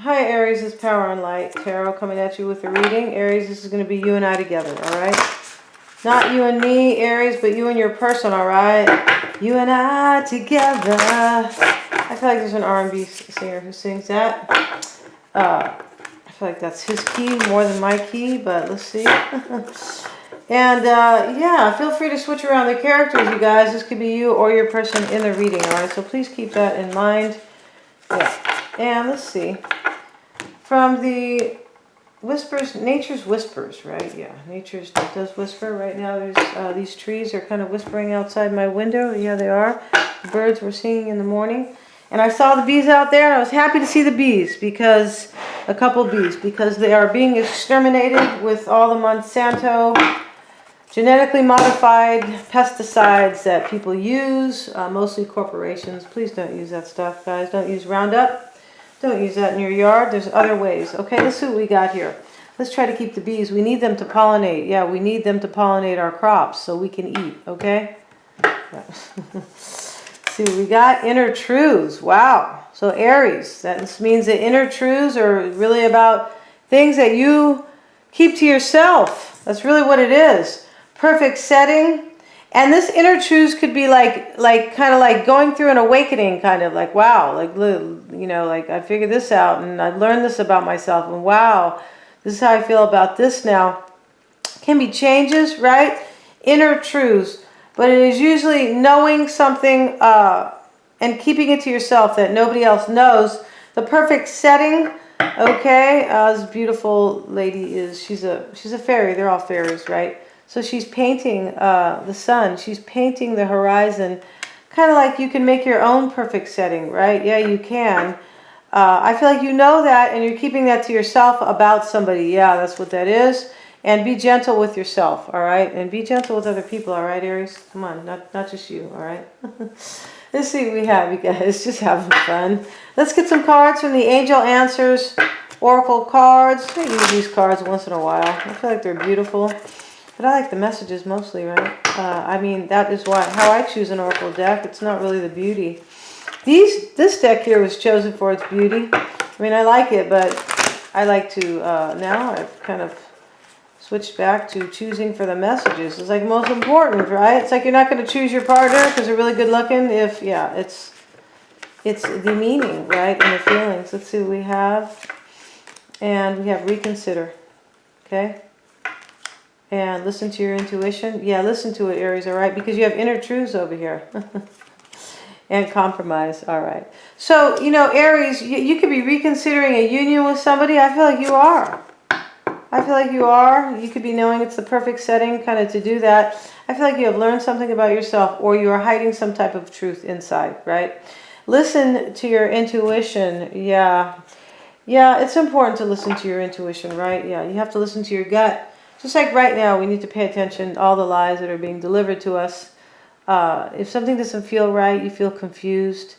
Hi Aries, it's Power and Light Tarot coming at you with a reading. Aries, this is going to be you and I together, alright? Not you and me, Aries, but you and your person, alright? You and I together. I feel like there's an R&B singer who sings that. I feel like that's his key more than my key, but let's see. And yeah, feel free to switch around the characters, you guys. This could be you or your person in the reading, alright? So please keep that in mind. Yeah. And let's see. From the whispers, nature's whispers, right? Yeah, nature's does whisper. Right now there's these trees are kind of whispering outside my window. Yeah, they are. The birds were singing in the morning. And I saw the bees out there, and I was happy to see the bees because, a couple bees, because they are being exterminated with all the Monsanto genetically modified pesticides that people use, mostly corporations. Please don't use that stuff, guys. Don't use Roundup. Don't use that in your yard. There's other ways. Okay, let's see what we got here. Let's try to keep the bees. We need them to pollinate. Yeah, we need them to pollinate our crops so we can eat, okay? See what we got? Inner truths. Wow. So Aries, that means that inner truths are really about things that you keep to yourself. That's really what it is. Perfect setting. And this inner truths could be like kind of like going through an awakening, kind of like, wow, like, you know, like I figured this out and I learned this about myself, and wow, this is how I feel about this now. Can be changes, right? Inner truths, but it is usually knowing something and keeping it to yourself that nobody else knows. The perfect setting, okay, this beautiful lady is, she's a fairy. They're all fairies, right? So she's painting the sun. She's painting the horizon. Kind of like you can make your own perfect setting, right? Yeah, you can. I feel like you know that and you're keeping that to yourself about somebody. Yeah, that's what that is. And be gentle with yourself, all right? And be gentle with other people, all right, Aries? Come on, not just you, all right? Let's see what we have, you guys. Just having fun. Let's get some cards from the Angel Answers Oracle cards. I use these cards once in a while. I feel like they're beautiful. But I like the messages mostly, right? I mean, that is how I choose an oracle deck. It's not really the beauty. This deck here was chosen for its beauty. I mean, I like it, but I like to, now I've kind of switched back to choosing for the messages. It's like most important, right? It's like you're not going to choose your partner because they're really good looking if, yeah, it's the meaning, right? And the feelings. Let's see what we have. And we have reconsider, okay? And listen to your intuition. Yeah, listen to it, Aries, all right? Because you have inner truths over here. And compromise, all right. So, you know, Aries, you could be reconsidering a union with somebody. I feel like you are. I feel like you are. You could be knowing it's the perfect setting kind of to do that. I feel like you have learned something about yourself, or you are hiding some type of truth inside, right? Listen to your intuition. Yeah. Yeah, it's important to listen to your intuition, right? Yeah, you have to listen to your gut. Just like right now, we need to pay attention to all the lies that are being delivered to us. If something doesn't feel right, you feel confused.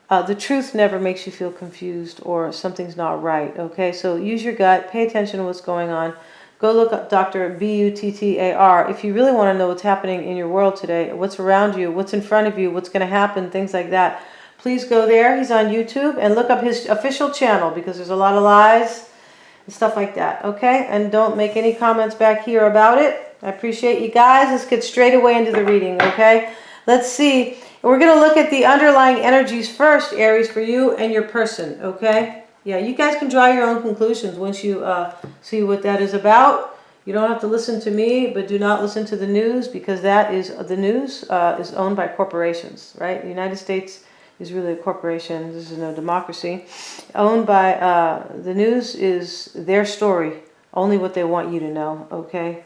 The truth never makes you feel confused or something's not right, okay? So use your gut, pay attention to what's going on. Go look up Dr. Buttar. If you really want to know what's happening in your world today, what's around you, what's in front of you, what's going to happen, things like that, please go there. He's on YouTube, and look up his official channel because there's a lot of lies and stuff like that, okay? And don't make any comments back here about it. I appreciate you guys. Let's get straight away into the reading, okay? Let's see. We're going to look at the underlying energies first, Aries, for you and your person, okay? Yeah, you guys can draw your own conclusions once you see what that is about. You don't have to listen to me, but do not listen to the news, because that is, the news is owned by corporations, right? The United States is really a corporation. This is no democracy. Owned by, the news is their story, only what they want you to know, okay?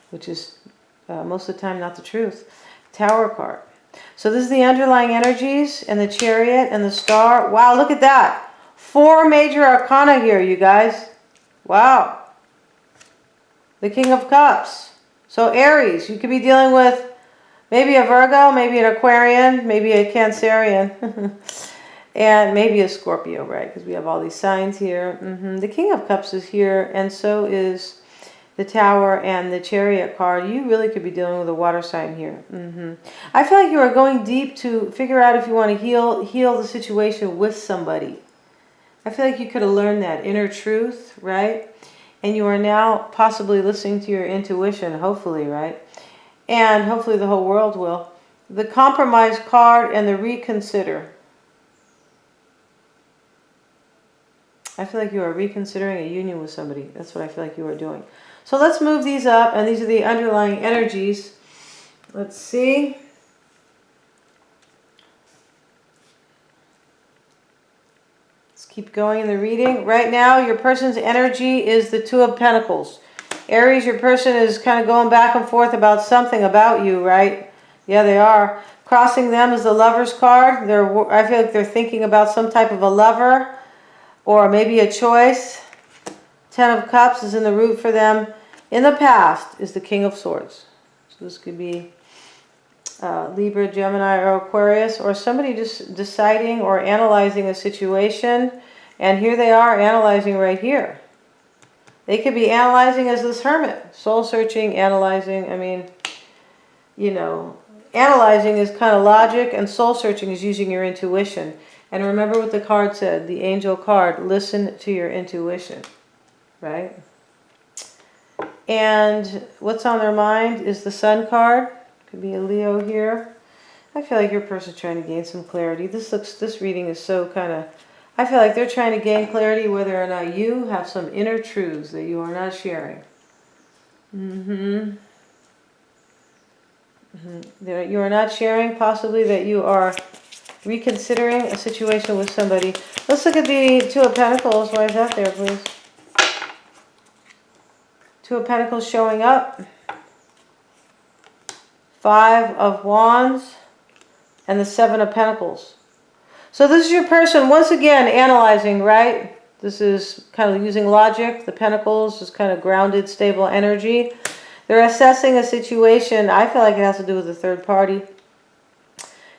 Which is most of the time not the truth. Tower card. So this is the underlying energies and the Chariot and the Star. Wow, look at that. 4 major arcana here, you guys. Wow. The King of Cups. So Aries, you could be dealing with maybe a Virgo, maybe an Aquarian, maybe a Cancerian, and maybe a Scorpio, right? Because we have all these signs here. The King of Cups is here, and so is the Tower and the Chariot card. You really could be dealing with a water sign here. I feel like you are going deep to figure out if you want to heal the situation with somebody. I feel like you could have learned that inner truth, right? And you are now possibly listening to your intuition, hopefully, right? And hopefully the whole world will. The compromise card and the reconsider. I feel like you are reconsidering a union with somebody. That's what I feel like you are doing. So let's move these up, and these are the underlying energies. Let's see. Let's keep going in the reading. Right now, your person's energy is the Two of Pentacles. Aries, your person is kind of going back and forth about something about you, right? Yeah, they are. Crossing them is the Lover's card. I feel like they're thinking about some type of a lover or maybe a choice. Ten of Cups is in the root for them. In the past is the King of Swords. So this could be Libra, Gemini, or Aquarius, or somebody just deciding or analyzing a situation. And here they are analyzing right here. They could be analyzing as this Hermit. Soul searching, analyzing. I mean, you know, analyzing is kind of logic, and soul searching is using your intuition. And remember what the card said, the Angel card, listen to your intuition, right? And what's on their mind is the Sun card. Could be a Leo here. I feel like your person's trying to gain some clarity. This reading is so kind of, I feel like they're trying to gain clarity whether or not you have some inner truths that you are not sharing. You are not sharing, possibly that you are reconsidering a situation with somebody. Let's look at the Two of Pentacles. Why is that there, please? Two of Pentacles showing up. Five of Wands. And the Seven of Pentacles. So this is your person, once again, analyzing, right? This is kind of using logic. The Pentacles is kind of grounded, stable energy. They're assessing a situation. I feel like it has to do with a third party.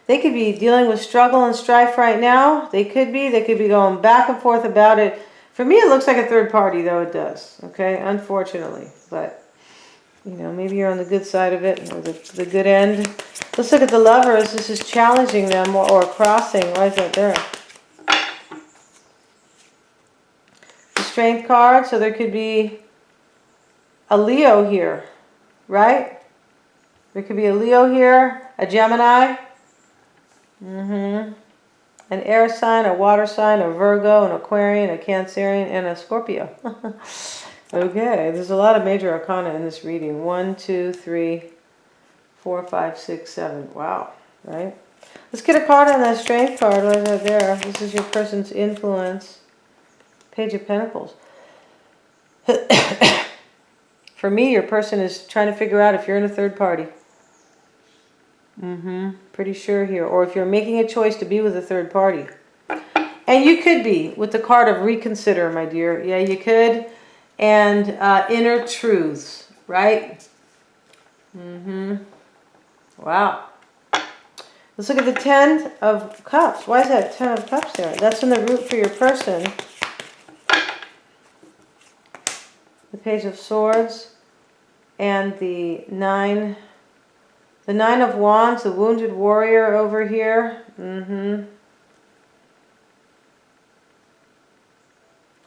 They could be dealing with struggle and strife right now. They could be going back and forth about it. For me, it looks like a third party, though it does. Okay, unfortunately. But, you know, maybe you're on the good side of it, or the good end. Let's look at the Lovers. This is challenging them or crossing. Why is that there? The Strength card. So there could be a Leo here, right? There could be a Leo here, a Gemini. An air sign, a water sign, a Virgo, an Aquarian, a Cancerian, and a Scorpio. Okay, there's a lot of major arcana in this reading. 1, 2, 3, 4, 5, 6, 7. Wow, right? Let's get a card on that Strength card. What is that there? This is your person's influence. Page of Pentacles. For me, your person is trying to figure out if you're in a third party. Pretty sure here. Or if you're making a choice to be with a third party. And you could be with the card of reconsider, my dear. Yeah, you could. And inner truths, right? Wow. Let's look at the Ten of Cups. Why is that Ten of Cups there? That's in the root for your person. The Page of Swords. And the Nine of Wands, the wounded warrior over here.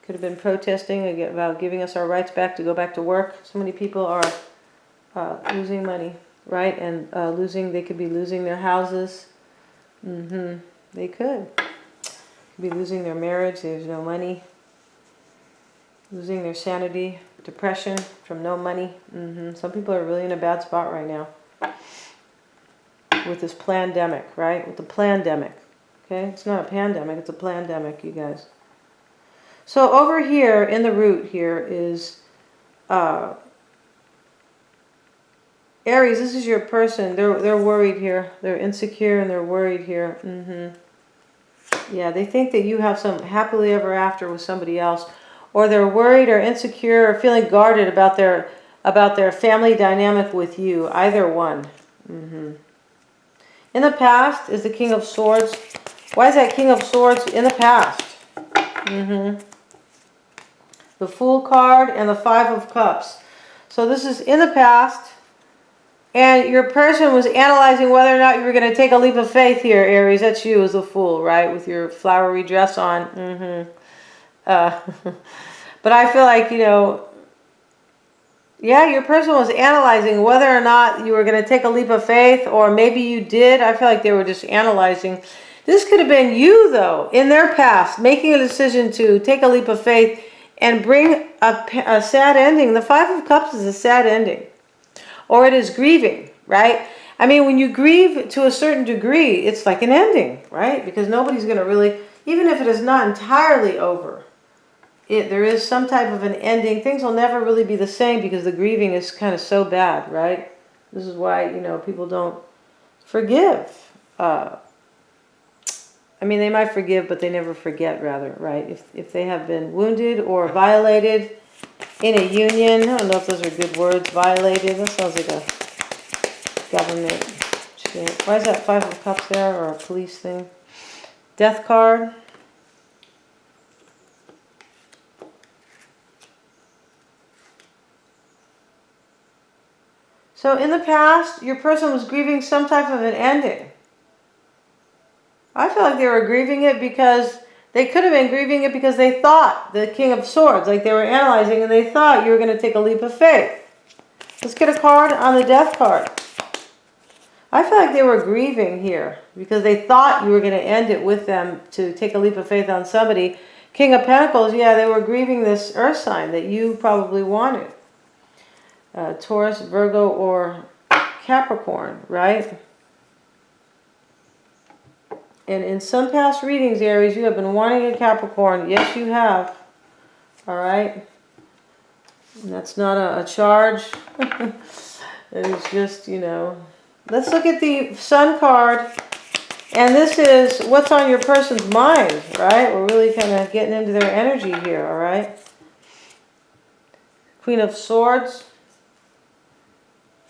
Could have been protesting about giving us our rights back to go back to work. So many people are losing money, right? And they could be losing their houses. They could be losing their marriage. There's no money. Losing their sanity, depression from no money. Some people are really in a bad spot right now. With this plandemic, right? With the plandemic. Okay? It's not a pandemic, it's a plandemic, you guys. So over here, in the root here is Aries, this is your person. They're worried here. They're insecure and they're worried here. Yeah, they think that you have some happily ever after with somebody else. Or they're worried or insecure or feeling guarded about their family dynamic with you. Either one. In the past is the King of Swords. Why is that King of Swords in the past? The Fool card and the Five of Cups. So this is in the past. And your person was analyzing whether or not you were going to take a leap of faith here, Aries. That's you as the Fool, right? With your flowery dress on. Uh, but I feel like, you know, yeah, your person was analyzing whether or not you were going to take a leap of faith, or maybe you did. I feel like they were just analyzing. This could have been you, though, in their past, making a decision to take a leap of faith and bring a sad ending. The Five of Cups is a sad ending. Or it is grieving, right? I mean, when you grieve to a certain degree, it's like an ending, right? Because nobody's going to really, even if it is not entirely over, there is some type of an ending. Things will never really be the same because the grieving is kind of so bad, right? This is why, you know, people don't forgive. I mean, they might forgive, but they never forget, rather, right? If they have been wounded or violated in a union, I don't know if those are good words, violated. That sounds like a government shit. Why is that Five of Cups there, or a police thing? Death card. So in the past, your person was grieving some type of an ending. I feel like they were grieving it because they could have been grieving it because they thought, the King of Swords, like they were analyzing and they thought you were going to take a leap of faith. Let's get a card on the Death card. I feel like they were grieving here because they thought you were going to end it with them to take a leap of faith on somebody. King of Pentacles, yeah, they were grieving this earth sign that you probably wanted. Taurus, Virgo, or Capricorn, right? And in some past readings, Aries, you have been wanting a Capricorn. Yes, you have. All right? And that's not a charge. It's just, you know. Let's look at the Sun card. And this is what's on your person's mind, right? We're really kind of getting into their energy here, all right? Queen of Swords.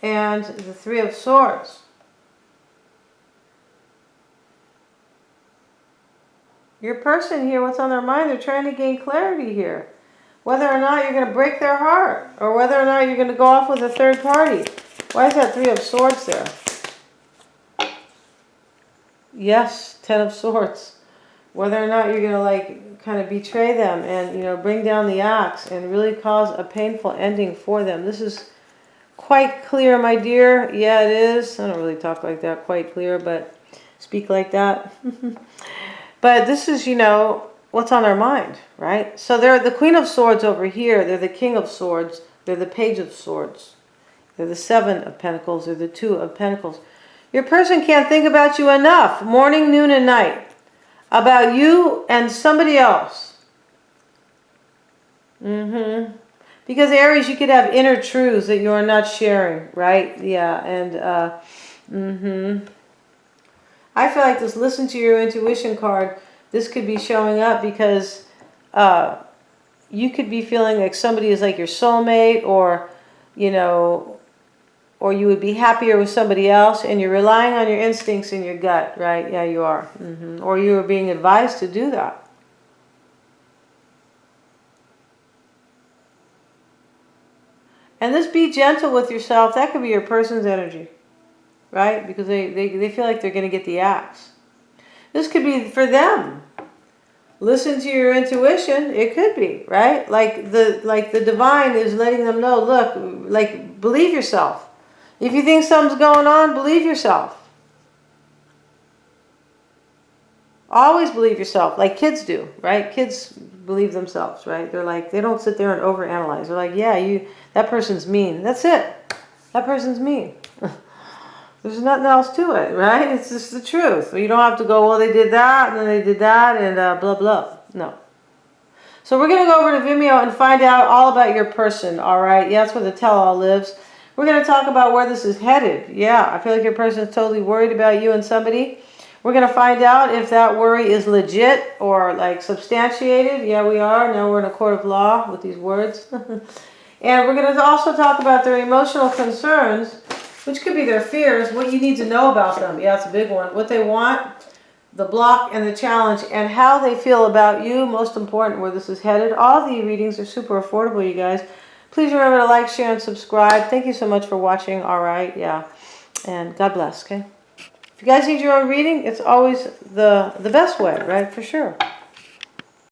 And the Three of Swords. Your person here, what's on their mind, they're trying to gain clarity here. Whether or not you're going to break their heart, or whether or not you're going to go off with a third party. Why is that Three of Swords there? Yes, Ten of Swords. Whether or not you're going to like kind of betray them and, you know, bring down the axe and really cause a painful ending for them. This is quite clear, my dear. Yeah, it is. I don't really talk like that, quite clear, but speak like that. But this is, you know, what's on our mind, right? So they're the Queen of Swords over here. They're the King of Swords. They're the Page of Swords. They're the Seven of Pentacles. They're the Two of Pentacles. Your person can't think about you enough, morning, noon, and night, about you and somebody else. Because Aries, you could have inner truths that you're not sharing, right? Yeah, and I feel like this listen to your intuition card, this could be showing up because you could be feeling like somebody is like your soulmate, or, you know, or you would be happier with somebody else, and you're relying on your instincts and your gut, right? Yeah, you are. Or you are being advised to do that. And this be gentle with yourself, that could be your person's energy, right? Because they feel like they're going to get the axe. This could be for them. Listen to your intuition. It could be, right? Like the divine is letting them know, look, like, believe yourself. If you think something's going on, believe yourself. Always believe yourself, like kids do, right? Kids believe themselves, right? They're like, they don't sit there and overanalyze. They're like, yeah, that person's mean. That's it. That person's mean. There's nothing else to it, right? It's just the truth. You don't have to go, well, they did that, and then they did that, and blah, blah. No. So we're going to go over to Vimeo and find out all about your person, all right? Yeah, that's where the tell-all lives. We're going to talk about where this is headed. Yeah, I feel like your person is totally worried about you and somebody. We're going to find out if that worry is legit or like substantiated. Yeah, we are. Now we're in a court of law with these words. And we're going to also talk about their emotional concerns, which could be their fears, what you need to know about them. Yeah, it's a big one. What they want, the block and the challenge, and how they feel about you. Most important, where this is headed. All the readings are super affordable, you guys. Please remember to like, share, and subscribe. Thank you so much for watching. All right, yeah. And God bless, okay? If you guys need your own reading, it's always the best way, right? For sure.